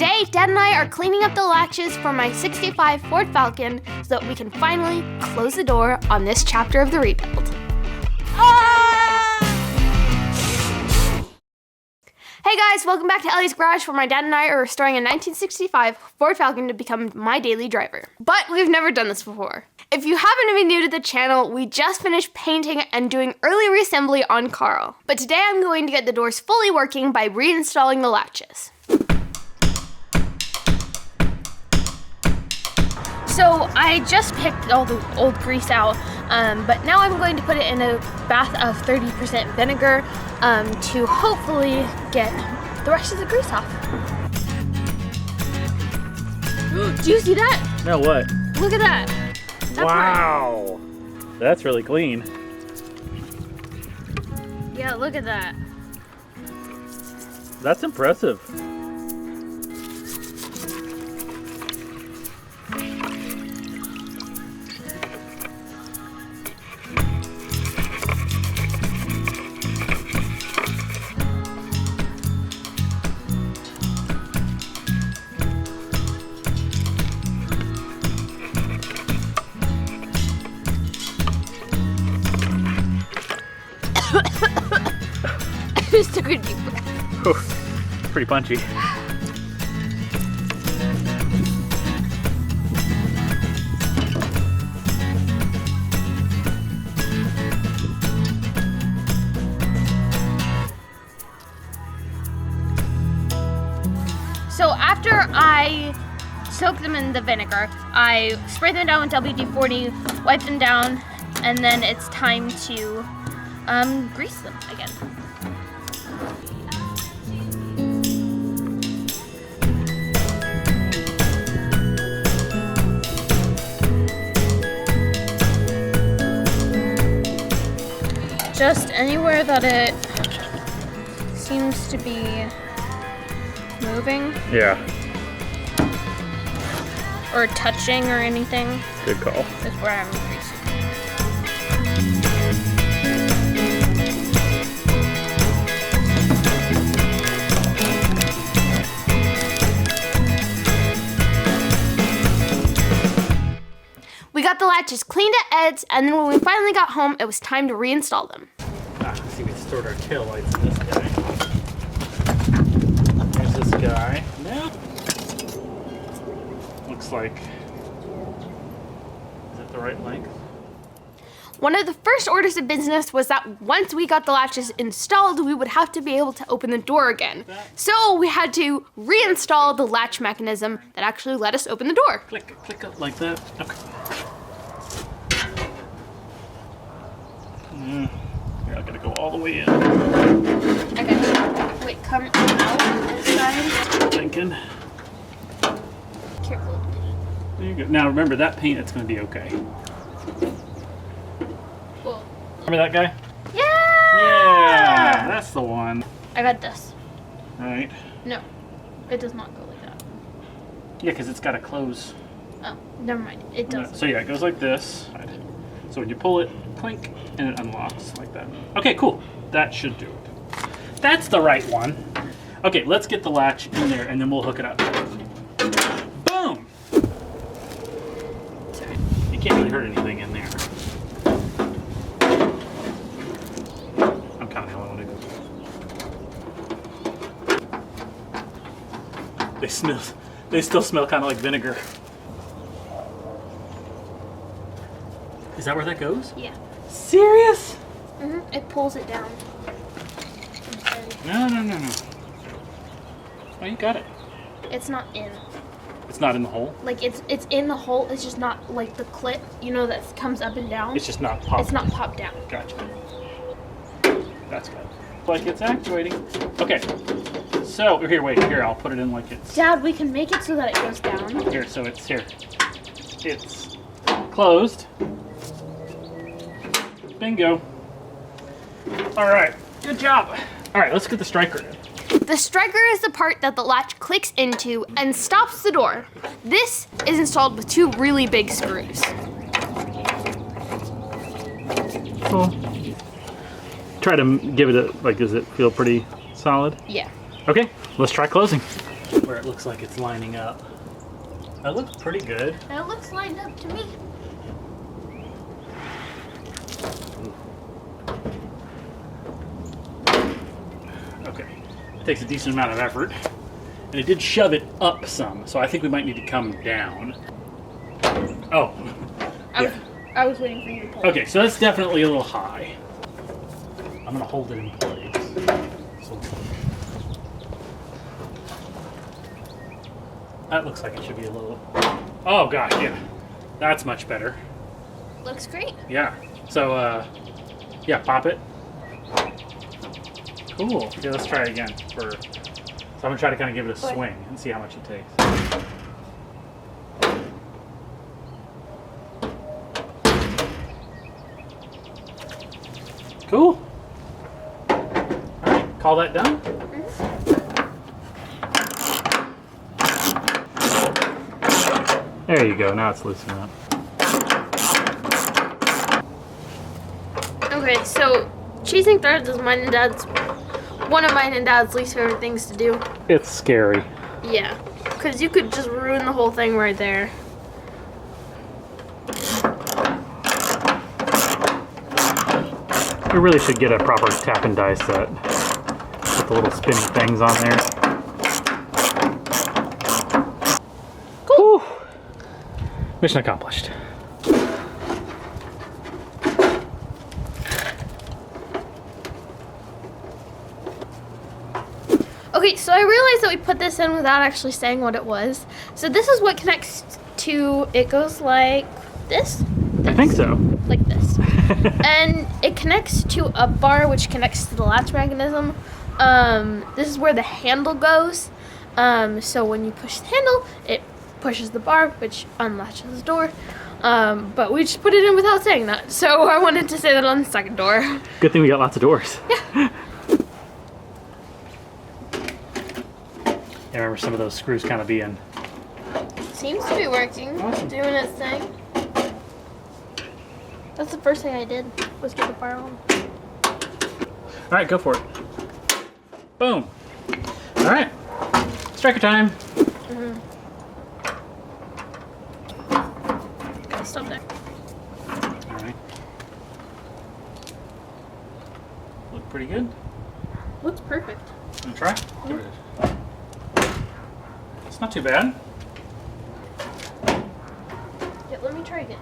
Today, Dad and I are cleaning up the latches for my 65 Ford Falcon so that we can finally close the door on this chapter of the rebuild. Hey guys, welcome back to Ellie's garage where my dad and I are restoring a 1965 Ford Falcon to become my daily driver. But we've never done this before. If you happen to be new to the channel, we just finished painting and doing early reassembly on Carl. But today I'm going to get the doors fully working by reinstalling the latches. So I just picked all the old grease out, but now I'm going to put it in a bath of 30% vinegar to hopefully get the rest of the grease off. Do you see that? No, what? Look at that. That's wow. Right. That's really clean. Yeah, look at that. That's impressive. Just took a deep breath. Ooh, pretty punchy. So after I soak them in the vinegar, I spray them down with WD-40, wipe them down, and then it's time to grease them again. Just anywhere that it seems to be moving. Yeah. Or touching or anything. Good call. Is where I'm greasing. We got the latches cleaned at Ed's, and then when we finally got home, it was time to reinstall them. Let's see, we stored our tail lights in this guy. There's this guy. Now, looks like, is it the right length? One of the first orders of business was that once we got the latches installed, we would have to be able to open the door again. So we had to reinstall the latch mechanism that actually let us open the door. Click it like that. Okay. Here, I gotta go all the way in. Okay. Wait, come out this side. Thinking. Careful. There you go. Now remember that paint, it's gonna be okay. Whoa. Remember that guy? Yeah! Yeah, that's the one. I got this. Right. No, it does not go like that. Yeah, because it's gotta close. Oh, never mind. It does. So yeah, it goes like this. So when you pull it, clink, and it unlocks like that. Okay, cool. That should do it. That's the right one. Okay, let's get the latch in there and then we'll hook it up. Boom! You can't really hurt anything in there. I'm kind of the only one who goes. They still smell kind of like vinegar. Is that where that goes? Yeah. Serious? Mm-hmm. It pulls it down. No. Oh, you got it. It's not in. It's not in the hole? Like, it's in the hole. It's just not like the clip, you know, that comes up and down. It's just not popped. It's not popped down. Gotcha. That's good. Like it's actuating. Okay. So, here, I'll put it in like it's... Dad, we can make it so that it goes down. Here, so it's here. It's closed. Bingo. All right, good job. All right, let's get the striker in. The striker is the part that the latch clicks into and stops the door. This is installed with two really big screws. Cool. Try to give it a, like, does it feel pretty solid? Yeah. Okay, let's try closing. where it looks like it's lining up. That looks pretty good. It looks lined up to me. Okay, it takes a decent amount of effort. And it did shove it up some, so I think we might need to come down. Oh, yeah. I was waiting for you to pull. Okay, so that's definitely a little high. I'm gonna hold it in place. So, that looks like it should be a little... Oh gosh, yeah. That's much better. Looks great. Yeah. So, yeah, pop it. Cool. Okay, let's try it again. So I'm gonna try to kind of give it a swing and see how much it takes. Cool. Alright, call that done. There you go, now it's loosening up. Okay, so chasing threads is one of mine and Dad's least favorite things to do. It's scary. Yeah, because you could just ruin the whole thing right there. We really should get a proper tap and die set with the little spinning things on there. Cool. Whew. Mission accomplished. Okay, so I realized that we put this in without actually saying what it was. So this is what connects to, it goes like this. I think so. Like this. And it connects to a bar which connects to the latch mechanism. This is where the handle goes. So when you push the handle, it pushes the bar, which unlatches the door. But we just put it in without saying that. So I wanted to say that on the second door. Good thing we got lots of doors. Yeah. I remember some of those screws kind of being... Seems to be working. Awesome. Doing its thing. That's the first thing I did, was get the bar on. Alright, go for it. Boom. Alright. Striker time. Okay, stop there. Alright. Look pretty good. Looks perfect. Wanna try? Give it a... It's not too bad. Yeah, let me try again.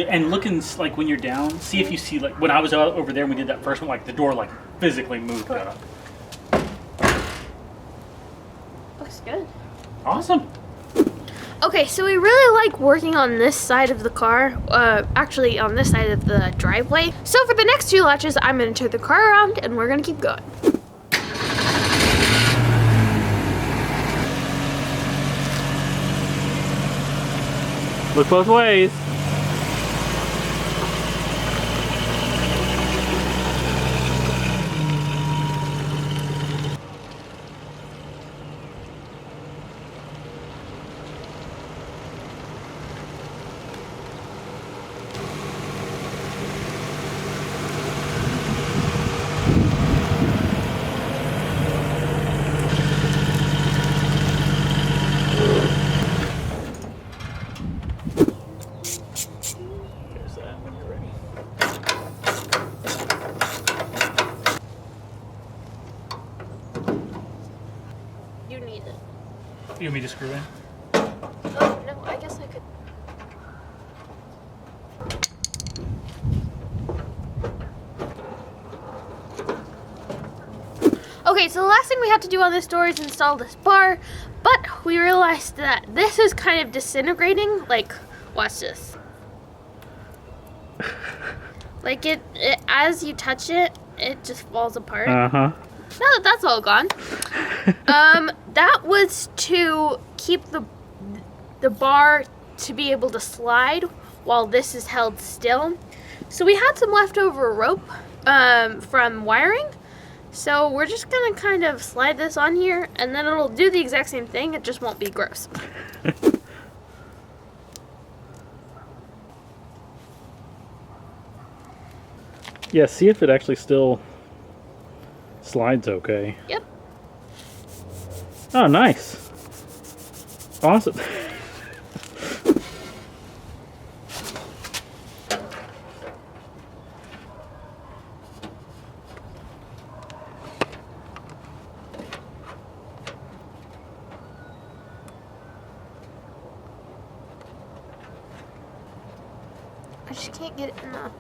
And looking like when you're down, see if you see like when I was over there and we did that first one, like the door like physically moved up. Looks good. Awesome. Okay, so we really like working on this side of the car, actually on this side of the driveway. So for the next two latches, I'm gonna turn the car around and we're gonna keep going. Look both ways. You need it. You want me to screw in? Oh, no, I guess I could. Okay, so the last thing we have to do on this door is install this bar, but we realized that this is kind of disintegrating. Like, watch this. Like it as you touch it, it just falls apart. Uh-huh. Now that that's all gone, that was to keep the bar to be able to slide while this is held still. So we had some leftover rope from wiring. So we're just gonna kind of slide this on here and then it'll do the exact same thing, it just won't be gross. Yeah, see if it actually still slides okay. Yep. Oh, nice. Awesome. I just can't get it in the...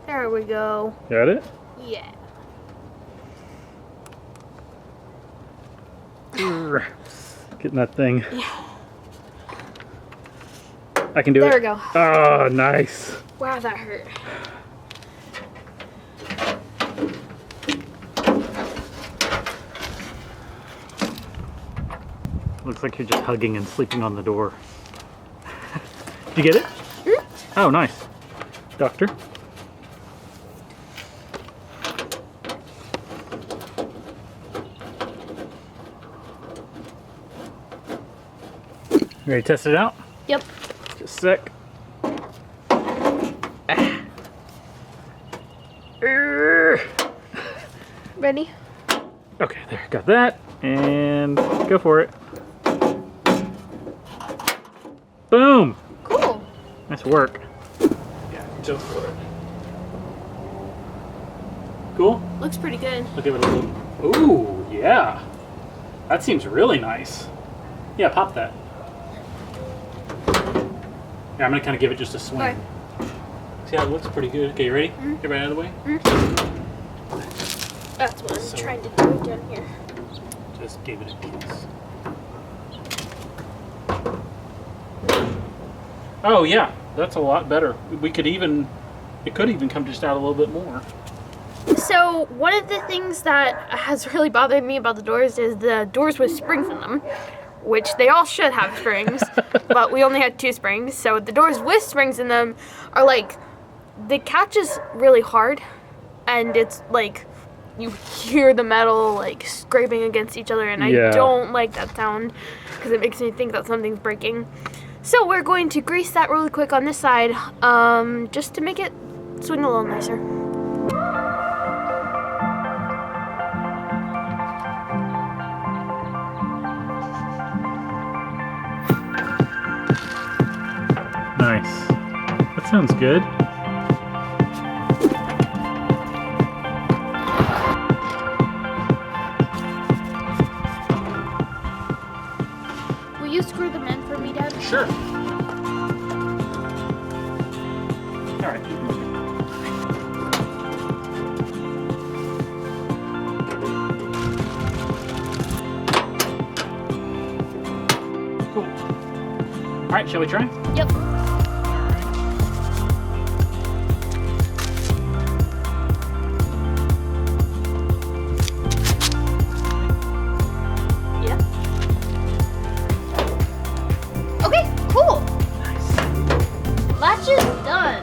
There we go. Got it? Yeah. Getting that thing. Yeah. I can do it. There we go. Oh, nice. Wow, that hurt. Looks like you're just hugging and sleeping on the door. Did you get it? Mm. Oh, nice. Doctor. You ready to test it out? Yep. Just a sec. Ready? Okay, there, got that. And go for it. Boom! Cool. Nice work. Yeah, go for it. Cool? Looks pretty good. I'll give it a little. Ooh, yeah. That seems really nice. Yeah, pop that. Yeah, I'm gonna kind of give it just a swing. Okay. See how it looks pretty good. Okay, you ready? Mm-hmm. Get right out of the way. Mm-hmm. That's what I'm trying to do down here. Just give it a kiss. Oh yeah, that's a lot better. We could even, it could even come just out a little bit more. So one of the things that has really bothered me about the doors is the doors with springs in them, which they all should have springs, but we only had 2 springs. So the doors with springs in them are like, the catch is really hard, and it's like, you hear the metal like scraping against each other, and I don't like that sound because it makes me think that something's breaking. So we're going to grease that really quick on this side, just to make it swing a little nicer. Nice. That sounds good. Will you screw them in for me, Dad? Sure. All right. Cool. All right, shall we try? Yep. Latch is done.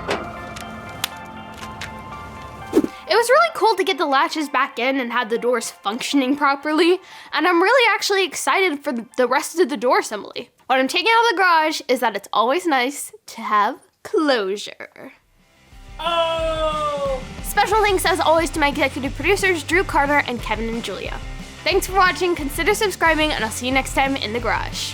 It was really cool to get the latches back in and have the doors functioning properly, and I'm really actually excited for the rest of the door assembly. What I'm taking out of the garage is that it's always nice to have closure. Oh! Special thanks as always to my executive producers, Drew, Carter, and Kevin and Julia. Thanks for watching, consider subscribing, and I'll see you next time in the garage.